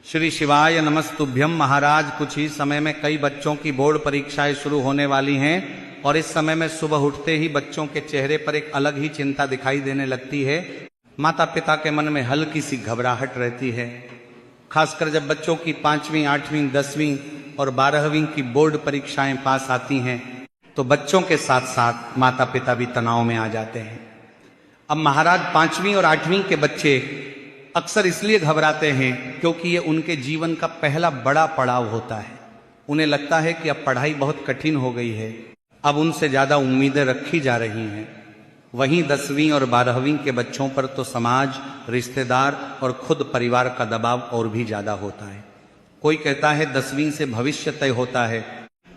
श्री शिवाय नमस्तुभ्यम। महाराज, कुछ ही समय में कई बच्चों की बोर्ड परीक्षाएं शुरू होने वाली हैं और इस समय में सुबह उठते ही बच्चों के चेहरे पर एक अलग ही चिंता दिखाई देने लगती है। माता पिता के मन में हल्की सी घबराहट रहती है, खासकर जब बच्चों की 5वीं, 8वीं, 10वीं और 12वीं की बोर्ड परीक्षाएं पास आती हैं तो बच्चों के साथ साथ माता पिता भी तनाव में आ जाते हैं। अब महाराज, 5वीं और 8वीं के बच्चे अक्सर इसलिए घबराते हैं क्योंकि ये उनके जीवन का पहला बड़ा पड़ाव होता है। उन्हें लगता है कि अब पढ़ाई बहुत कठिन हो गई है, अब उनसे ज्यादा उम्मीदें रखी जा रही हैं। वहीं 10वीं और 12वीं के बच्चों पर तो समाज, रिश्तेदार और खुद परिवार का दबाव और भी ज्यादा होता है। कोई कहता है 10वीं से भविष्य तय होता है,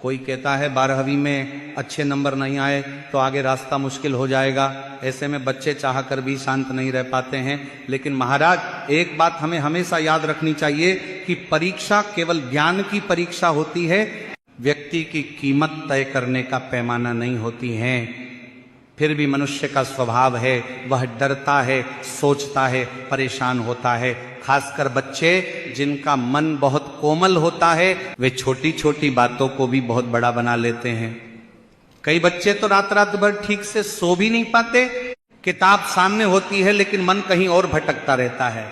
कोई कहता है 12वीं में अच्छे नंबर नहीं आए तो आगे रास्ता मुश्किल हो जाएगा। ऐसे में बच्चे चाह कर भी शांत नहीं रह पाते हैं। लेकिन महाराज, एक बात हमें हमेशा याद रखनी चाहिए कि परीक्षा केवल ज्ञान की परीक्षा होती है, व्यक्ति की कीमत तय करने का पैमाना नहीं होती है। फिर भी मनुष्य का स्वभाव है, वह डरता है, सोचता है, परेशान होता है। खासकर बच्चे जिनका मन बहुत कोमल होता है वे छोटी छोटी बातों को भी बहुत बड़ा बना लेते हैं। कई बच्चे तो रात रात भर ठीक से सो भी नहीं पाते, किताब सामने होती है लेकिन मन कहीं और भटकता रहता है।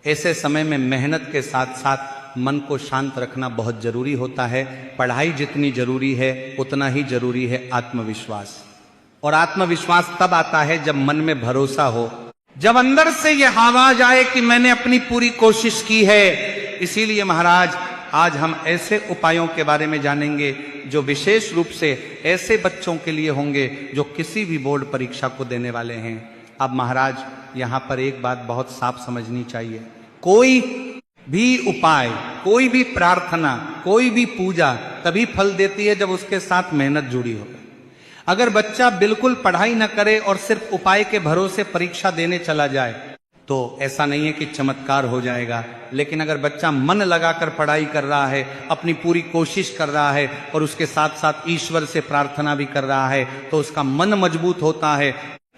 ऐसे समय में मेहनत के साथ साथ मन को शांत रखना बहुत जरूरी होता है। पढ़ाई जितनी जरूरी है उतना ही जरूरी है आत्मविश्वास। और आत्मविश्वास तब आता है जब मन में भरोसा हो, जब अंदर से यह आवाज आए कि मैंने अपनी पूरी कोशिश की है। इसीलिए महाराज, आज हम ऐसे उपायों के बारे में जानेंगे जो विशेष रूप से ऐसे बच्चों के लिए होंगे जो किसी भी बोर्ड परीक्षा को देने वाले हैं। अब महाराज, यहां पर एक बात बहुत साफ समझनी चाहिए। कोई भी उपाय, कोई भी प्रार्थना, कोई भी पूजा तभी फल देती है जब उसके साथ मेहनत जुड़ी हो। अगर बच्चा बिल्कुल पढ़ाई न करे और सिर्फ उपाय के भरोसे परीक्षा देने चला जाए तो ऐसा नहीं है कि चमत्कार हो जाएगा। लेकिन अगर बच्चा मन लगाकर पढ़ाई कर रहा है, अपनी पूरी कोशिश कर रहा है और उसके साथ साथ ईश्वर से प्रार्थना भी कर रहा है तो उसका मन मजबूत होता है,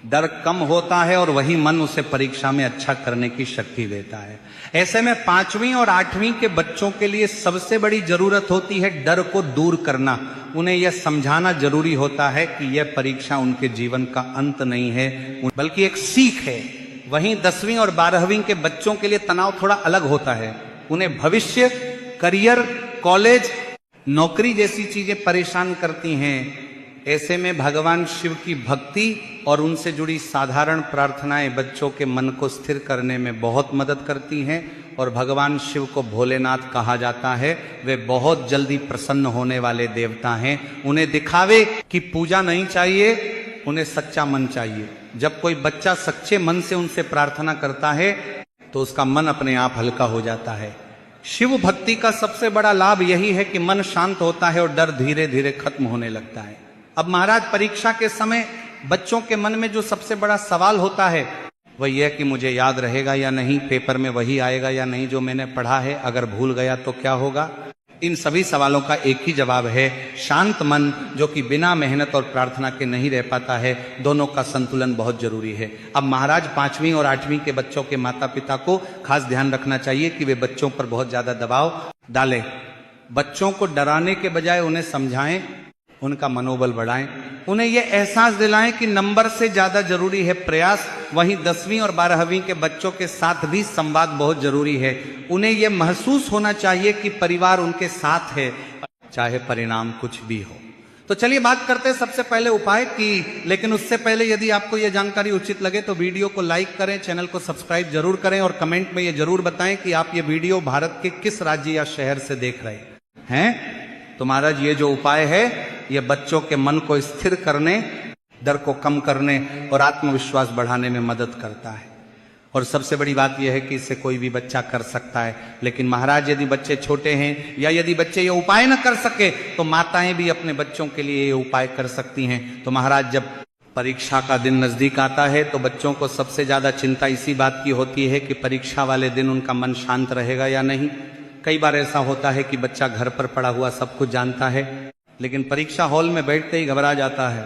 डर कम होता है और वही मन उसे परीक्षा में अच्छा करने की शक्ति देता है। ऐसे में 5वीं और 8वीं के बच्चों के लिए सबसे बड़ी जरूरत होती है डर को दूर करना। उन्हें यह समझाना जरूरी होता है कि यह परीक्षा उनके जीवन का अंत नहीं है बल्कि एक सीख है। वहीं 10वीं और 12वीं के बच्चों के लिए तनाव थोड़ा अलग होता है। उन्हें भविष्य, करियर, कॉलेज, नौकरी जैसी चीजें परेशान करती हैं। ऐसे में भगवान शिव की भक्ति और उनसे जुड़ी साधारण प्रार्थनाएं बच्चों के मन को स्थिर करने में बहुत मदद करती हैं। और भगवान शिव को भोलेनाथ कहा जाता है। वे बहुत जल्दी प्रसन्न होने वाले देवता हैं। उन्हें दिखावे की पूजा नहीं चाहिए, उन्हें सच्चा मन चाहिए। जब कोई बच्चा सच्चे मन से उनसे प्रार्थना करता है तो उसका मन अपने आप हल्का हो जाता है। शिव भक्ति का सबसे बड़ा लाभ यही है कि मन शांत होता है और डर धीरे धीरे खत्म होने लगता है। अब महाराज, परीक्षा के समय बच्चों के मन में जो सबसे बड़ा सवाल होता है वह यह कि मुझे याद रहेगा या नहीं, पेपर में वही आएगा या नहीं जो मैंने पढ़ा है, अगर भूल गया तो क्या होगा। इन सभी सवालों का एक ही जवाब है, शांत मन, जो कि बिना मेहनत और प्रार्थना के नहीं रह पाता है। दोनों का संतुलन बहुत जरूरी है। अब महाराज, 5वीं और 8वीं के बच्चों के माता पिता को खास ध्यान रखना चाहिए कि वे बच्चों पर बहुत ज्यादा दबाव डालें। बच्चों को डराने के बजाय उन्हें समझाएं, उनका मनोबल बढ़ाएं, उन्हें यह एहसास दिलाएं कि नंबर से ज्यादा जरूरी है प्रयास। वहीं 10वीं और 12वीं के बच्चों के साथ भी संवाद बहुत जरूरी है। उन्हें यह महसूस होना चाहिए कि परिवार उनके साथ है, चाहे परिणाम कुछ भी हो। तो चलिए बात करते हैं सबसे पहले उपाय की। लेकिन उससे पहले यदि आपको यह जानकारी उचित लगे तो वीडियो को लाइक करें, चैनल को सब्सक्राइब जरूर करें और कमेंट में यह जरूर बताएं कि आप ये वीडियो भारत के किस राज्य या शहर से देख रहे हैं। तो महाराज, ये जो उपाय है ये बच्चों के मन को स्थिर करने, डर को कम करने और आत्मविश्वास बढ़ाने में मदद करता है। और सबसे बड़ी बात यह है कि इसे कोई भी बच्चा कर सकता है। लेकिन महाराज, यदि बच्चे छोटे हैं या यदि बच्चे ये उपाय न कर सके तो माताएं भी अपने बच्चों के लिए ये उपाय कर सकती हैं। तो महाराज, जब परीक्षा का दिन नजदीक आता है तो बच्चों को सबसे ज्यादा चिंता इसी बात की होती है कि परीक्षा वाले दिन उनका मन शांत रहेगा या नहीं। कई बार ऐसा होता है कि बच्चा घर पर पड़ा हुआ सब कुछ जानता है लेकिन परीक्षा हॉल में बैठते ही घबरा जाता है,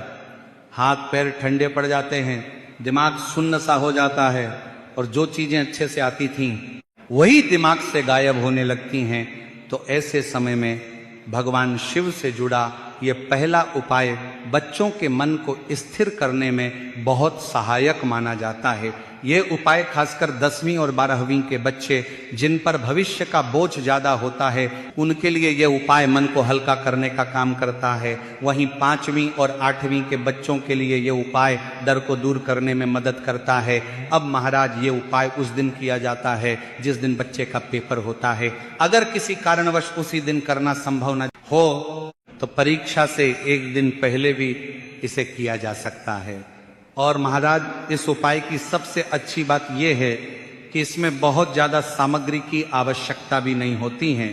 हाथ पैर ठंडे पड़ जाते हैं, दिमाग सुन्न सा हो जाता है और जो चीजें अच्छे से आती थीं वही दिमाग से गायब होने लगती हैं। तो ऐसे समय में भगवान शिव से जुड़ा ये पहला उपाय बच्चों के मन को स्थिर करने में बहुत सहायक माना जाता है। ये उपाय खासकर 10वीं और 12वीं के बच्चे जिन पर भविष्य का बोझ ज्यादा होता है उनके लिए ये उपाय मन को हल्का करने का काम करता है। वहीं 5वीं और 8वीं के बच्चों के लिए ये उपाय डर को दूर करने में मदद करता है। अब महाराज ये उपाय उस दिन किया जाता है जिस दिन बच्चे का पेपर होता है। अगर किसी कारणवश उसी दिन करना संभव न हो तो परीक्षा से एक दिन पहले भी इसे किया जा सकता है। और महाराज इस उपाय की सबसे अच्छी बात यह है कि इसमें बहुत ज्यादा सामग्री की आवश्यकता भी नहीं होती है।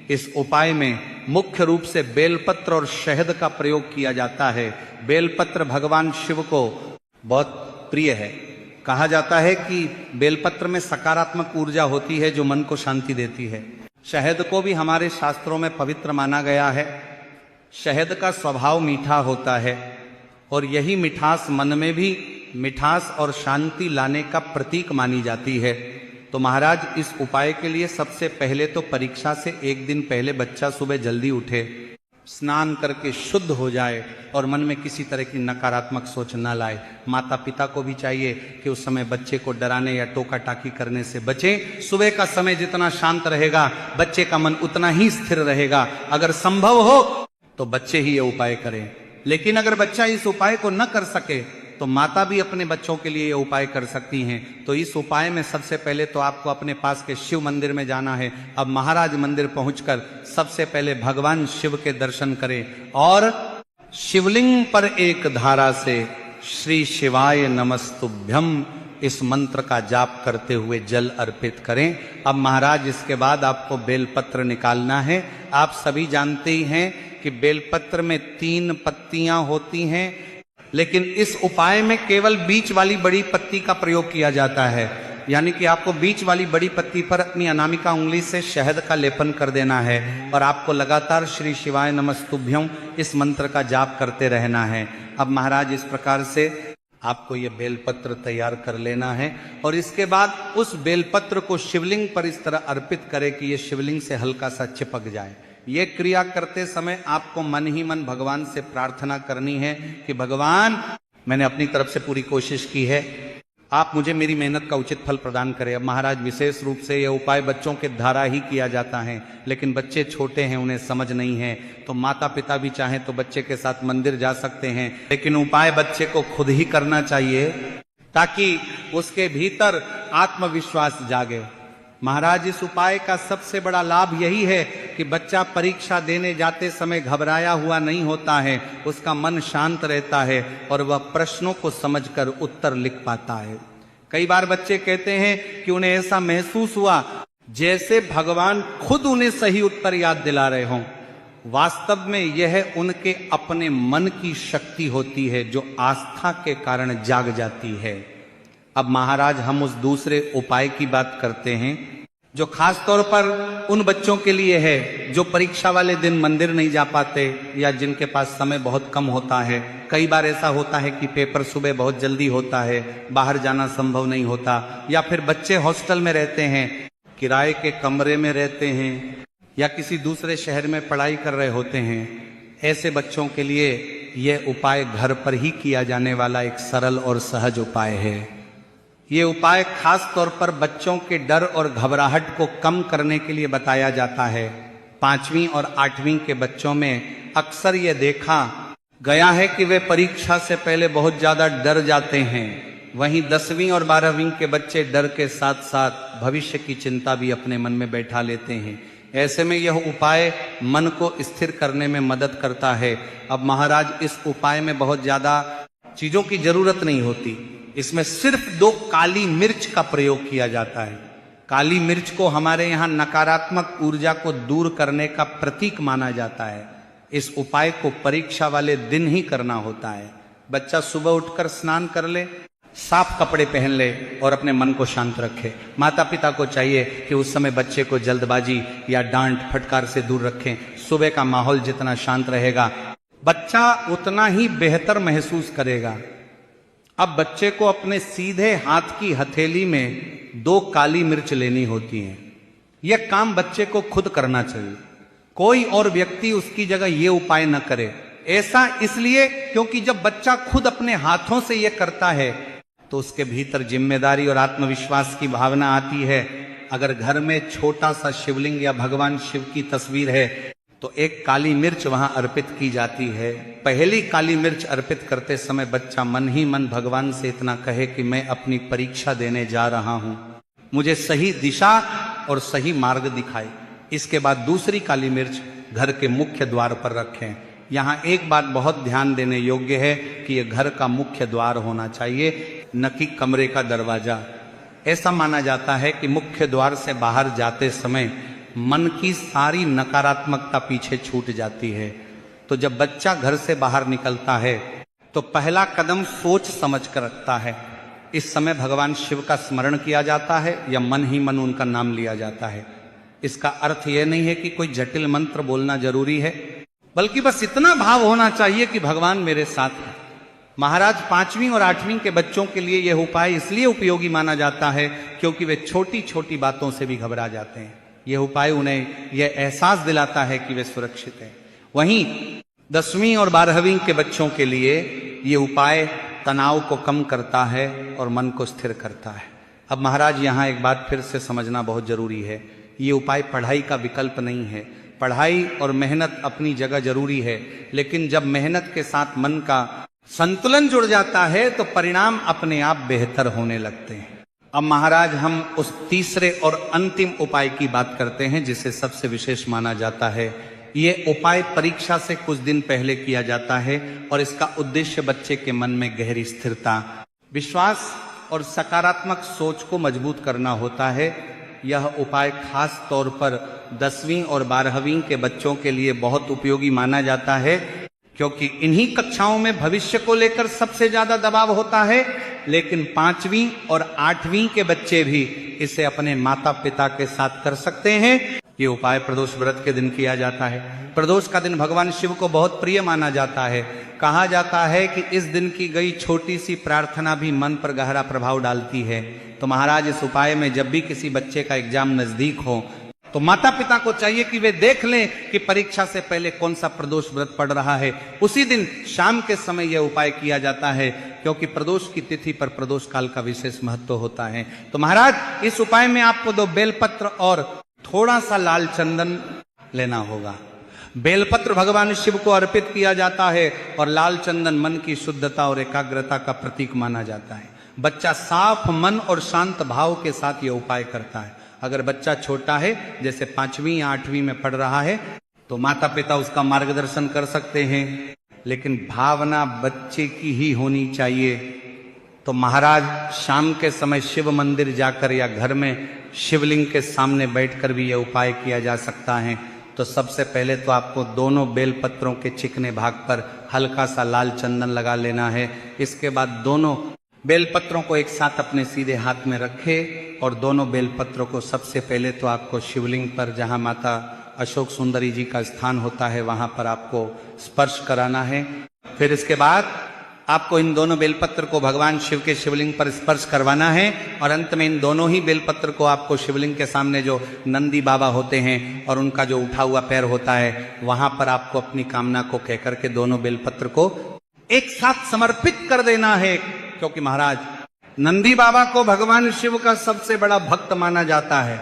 इस उपाय में मुख्य रूप से बेलपत्र और शहद का प्रयोग किया जाता है। बेलपत्र भगवान शिव को बहुत प्रिय है। कहा जाता है कि बेलपत्र में सकारात्मक ऊर्जा होती है जो मन को शांति देती है। शहद को भी हमारे शास्त्रों में पवित्र माना गया है। शहद का स्वभाव मीठा होता है और यही मिठास मन में भी मिठास और शांति लाने का प्रतीक मानी जाती है। तो महाराज इस उपाय के लिए सबसे पहले तो परीक्षा से एक दिन पहले बच्चा सुबह जल्दी उठे, स्नान करके शुद्ध हो जाए और मन में किसी तरह की नकारात्मक सोच न लाए। माता पिता को भी चाहिए कि उस समय बच्चे को डराने या टोका टाकी करने से बचे। सुबह का समय जितना शांत रहेगा बच्चे का मन उतना ही स्थिर रहेगा। अगर संभव हो तो बच्चे ही ये उपाय करें। लेकिन अगर बच्चा इस उपाय को न कर सके तो माता भी अपने बच्चों के लिए ये उपाय कर सकती हैं। तो इस उपाय में सबसे पहले तो आपको अपने पास के शिव मंदिर में जाना है। अब महाराज मंदिर पहुंचकर सबसे पहले भगवान शिव के दर्शन करें और शिवलिंग पर एक धारा से श्री शिवाय नमस्तुभ्यम इस मंत्र का जाप करते हुए जल अर्पित करें। अब महाराज इसके बाद आपको बेलपत्र निकालना है। आप सभी जानते ही हैं कि बेलपत्र में 3 पत्तियां होती हैं, लेकिन इस उपाय में केवल बीच वाली बड़ी पत्ती का प्रयोग किया जाता है। यानी कि आपको बीच वाली बड़ी पत्ती पर अपनी अनामिका उंगली से शहद का लेपन कर देना है और आपको लगातार श्री शिवाय नमस्तुभ्यं इस मंत्र का जाप करते रहना है। अब महाराज इस प्रकार से आपको ये बेलपत्र तैयार कर लेना है और इसके बाद उस बेलपत्र को शिवलिंग पर इस तरह अर्पित करें कि ये शिवलिंग से हल्का सा चिपक जाए। ये क्रिया करते समय आपको मन ही मन भगवान से प्रार्थना करनी है कि भगवान, मैंने अपनी तरफ से पूरी कोशिश की है, आप मुझे मेरी मेहनत का उचित फल प्रदान करें। अब महाराज विशेष रूप से यह उपाय बच्चों के द्वारा ही किया जाता है, लेकिन बच्चे छोटे हैं, उन्हें समझ नहीं है। तो माता पिता भी चाहें तो बच्चे के साथ मंदिर जा सकते हैं, लेकिन उपाय बच्चे को खुद ही करना चाहिए ताकि उसके भीतर आत्मविश्वास जागे। महाराज इस उपाय का सबसे बड़ा लाभ यही है कि बच्चा परीक्षा देने जाते समय घबराया हुआ नहीं होता है, उसका मन शांत रहता है और वह प्रश्नों को समझकर उत्तर लिख पाता है। कई बार बच्चे कहते हैं कि उन्हें ऐसा महसूस हुआ जैसे भगवान खुद उन्हें सही उत्तर याद दिला रहे हों। वास्तव में यह उनके अपने मन की शक्ति होती है जो आस्था के कारण जाग जाती है। अब महाराज हम उस दूसरे उपाय की बात करते हैं जो खास तौर पर उन बच्चों के लिए है जो परीक्षा वाले दिन मंदिर नहीं जा पाते या जिनके पास समय बहुत कम होता है। कई बार ऐसा होता है कि पेपर सुबह बहुत जल्दी होता है, बाहर जाना संभव नहीं होता, या फिर बच्चे हॉस्टल में रहते हैं, किराए के कमरे में रहते हैं या किसी दूसरे शहर में पढ़ाई कर रहे होते हैं। ऐसे बच्चों के लिए यह उपाय घर पर ही किया जाने वाला एक सरल और सहज उपाय है। ये उपाय खास तौर पर बच्चों के डर और घबराहट को कम करने के लिए बताया जाता है। 5वीं और 8वीं के बच्चों में अक्सर ये देखा गया है कि वे परीक्षा से पहले बहुत ज्यादा डर जाते हैं। वहीं 10वीं और 12वीं के बच्चे डर के साथ साथ भविष्य की चिंता भी अपने मन में बैठा लेते हैं। ऐसे में यह उपाय मन को स्थिर करने में मदद करता है। अब महाराज इस उपाय में बहुत ज्यादा चीजों की जरूरत नहीं होती। इसमें सिर्फ 2 काली मिर्च का प्रयोग किया जाता है। काली मिर्च को हमारे यहाँ नकारात्मक ऊर्जा को दूर करने का प्रतीक माना जाता है। इस उपाय को परीक्षा वाले दिन ही करना होता है। बच्चा सुबह उठकर स्नान कर ले, साफ कपड़े पहन ले और अपने मन को शांत रखे। माता पिता को चाहिए कि उस समय बच्चे को जल्दबाजी या डांट फटकार से दूर रखें। सुबह का माहौल जितना शांत रहेगा बच्चा उतना ही बेहतर महसूस करेगा। अब बच्चे को अपने सीधे हाथ की हथेली में 2 काली मिर्च लेनी होती हैं। यह काम बच्चे को खुद करना चाहिए, कोई और व्यक्ति उसकी जगह ये उपाय न करे। ऐसा इसलिए क्योंकि जब बच्चा खुद अपने हाथों से यह करता है तो उसके भीतर जिम्मेदारी और आत्मविश्वास की भावना आती है। अगर घर में छोटा सा शिवलिंग या भगवान शिव की तस्वीर है तो एक काली मिर्च वहां अर्पित की जाती है। पहली काली मिर्च अर्पित करते समय बच्चा मन ही मन भगवान से इतना कहे कि मैं अपनी परीक्षा देने जा रहा हूं, मुझे सही दिशा और सही मार्ग दिखाए। इसके बाद दूसरी काली मिर्च घर के मुख्य द्वार पर रखें। यहां एक बात बहुत ध्यान देने योग्य है कि यह घर का मुख्य द्वार होना चाहिए, न कि कमरे का दरवाजा। ऐसा माना जाता है कि मुख्य द्वार से बाहर जाते समय मन की सारी नकारात्मकता पीछे छूट जाती है। तो जब बच्चा घर से बाहर निकलता है तो पहला कदम सोच समझ कर रखता है। इस समय भगवान शिव का स्मरण किया जाता है या मन ही मन उनका नाम लिया जाता है। इसका अर्थ यह नहीं है कि कोई जटिल मंत्र बोलना जरूरी है, बल्कि बस इतना भाव होना चाहिए कि भगवान मेरे साथ है। महाराज 5वीं और 8वीं के बच्चों के लिए यह उपाय इसलिए उपयोगी माना जाता है क्योंकि वे छोटी छोटी बातों से भी घबरा जाते हैं। यह उपाय उन्हें यह एहसास दिलाता है कि वे सुरक्षित हैं। वहीं 10वीं और 12वीं के बच्चों के लिए यह उपाय तनाव को कम करता है और मन को स्थिर करता है। अब महाराज यहाँ एक बात फिर से समझना बहुत जरूरी है, ये उपाय पढ़ाई का विकल्प नहीं है। पढ़ाई और मेहनत अपनी जगह जरूरी है, लेकिन जब मेहनत के साथ मन का संतुलन जुड़ जाता है तो परिणाम अपने आप बेहतर होने लगते हैं। अब महाराज हम उस तीसरे और अंतिम उपाय की बात करते हैं जिसे सबसे विशेष माना जाता है। ये उपाय परीक्षा से कुछ दिन पहले किया जाता है और इसका उद्देश्य बच्चे के मन में गहरी स्थिरता, विश्वास और सकारात्मक सोच को मजबूत करना होता है। यह उपाय खास तौर पर 10वीं और 12वीं के बच्चों के लिए बहुत उपयोगी माना जाता है क्योंकि इन्हीं कक्षाओं में भविष्य को लेकर सबसे ज्यादा दबाव होता है। लेकिन 5वीं और 8वीं के बच्चे भी इसे अपने माता पिता के साथ कर सकते हैं। ये उपाय प्रदोष व्रत के दिन किया जाता है। प्रदोष का दिन भगवान शिव को बहुत प्रिय माना जाता है। कहा जाता है कि इस दिन की गई छोटी सी प्रार्थना भी मन पर गहरा प्रभाव डालती है। तो महाराज इस उपाय में जब भी किसी बच्चे का एग्जाम नजदीक हो तो माता पिता को चाहिए कि वे देख लें कि परीक्षा से पहले कौन सा प्रदोष व्रत पड़ रहा है। उसी दिन शाम के समय यह उपाय किया जाता है क्योंकि प्रदोष की तिथि पर प्रदोष काल का विशेष महत्व होता है। तो महाराज इस उपाय में आपको 2 बेलपत्र और थोड़ा सा लाल चंदन लेना होगा। बेलपत्र भगवान शिव को अर्पित किया जाता है और लाल चंदन मन की शुद्धता और एकाग्रता का प्रतीक माना जाता है। बच्चा साफ मन और शांत भाव के साथ यह उपाय करता है। अगर बच्चा छोटा है, जैसे 5वीं या 8वीं में पढ़ रहा है, तो माता पिता उसका मार्गदर्शन कर सकते हैं, लेकिन भावना बच्चे की ही होनी चाहिए। तो महाराज शाम के समय शिव मंदिर जाकर या घर में शिवलिंग के सामने बैठकर भी यह उपाय किया जा सकता है। तो सबसे पहले तो आपको दोनों बेलपत्रों के चिकने भाग पर हल्का सा लाल चंदन लगा लेना है। इसके बाद दोनों बेलपत्रों को एक साथ अपने सीधे हाथ में रखे और दोनों बेलपत्रों को सबसे पहले तो आपको शिवलिंग पर, जहां माता अशोक सुंदरी जी का स्थान होता है, वहां पर आपको स्पर्श कराना है। फिर इसके बाद आपको इन दोनों बेलपत्र को भगवान शिव के शिवलिंग पर स्पर्श करवाना है और अंत में इन दोनों ही बेलपत्र को आपको शिवलिंग के सामने जो नंदी बाबा होते हैं और उनका जो उठा हुआ पैर होता है, वहां पर आपको अपनी कामना को कहकर के दोनों बेलपत्र को एक साथ समर्पित कर देना है। क्योंकि महाराज नंदी बाबा को भगवान शिव का सबसे बड़ा भक्त माना जाता है।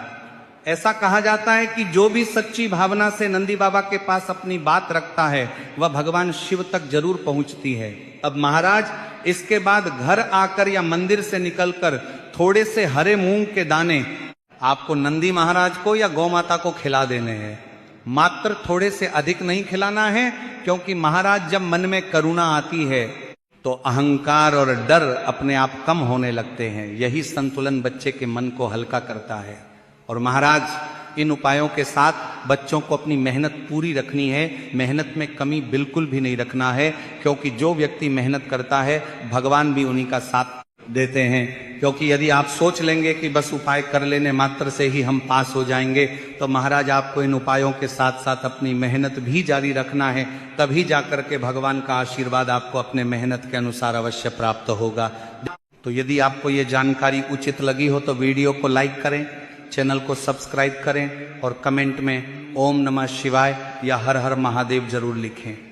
ऐसा कहा जाता है कि जो भी सच्ची भावना से नंदी बाबा के पास अपनी बात रखता है वह भगवान शिव तक जरूर पहुंचती है। अब महाराज इसके बाद घर आकर या मंदिर से निकलकर थोड़े से हरे मूंग के दाने आपको नंदी महाराज को या गौ माता को खिला देने हैं। मात्र थोड़े से अधिक नहीं खिलाना है, क्योंकि महाराज जब मन में करुणा आती है तो अहंकार और डर अपने आप कम होने लगते हैं। यही संतुलन बच्चे के मन को हल्का करता है। और महाराज इन उपायों के साथ बच्चों को अपनी मेहनत पूरी रखनी है, मेहनत में कमी बिल्कुल भी नहीं रखना है, क्योंकि जो व्यक्ति मेहनत करता है भगवान भी उन्हीं का साथ देते हैं। क्योंकि यदि आप सोच लेंगे कि बस उपाय कर लेने मात्र से ही हम पास हो जाएंगे, तो महाराज आपको इन उपायों के साथ साथ अपनी मेहनत भी जारी रखना है, तभी जाकर के भगवान का आशीर्वाद आपको अपने मेहनत के अनुसार अवश्य प्राप्त होगा। तो यदि आपको ये जानकारी उचित लगी हो तो वीडियो को लाइक करें, चैनल को सब्सक्राइब करें और कमेंट में ओम नमः शिवाय या हर हर महादेव जरूर लिखें।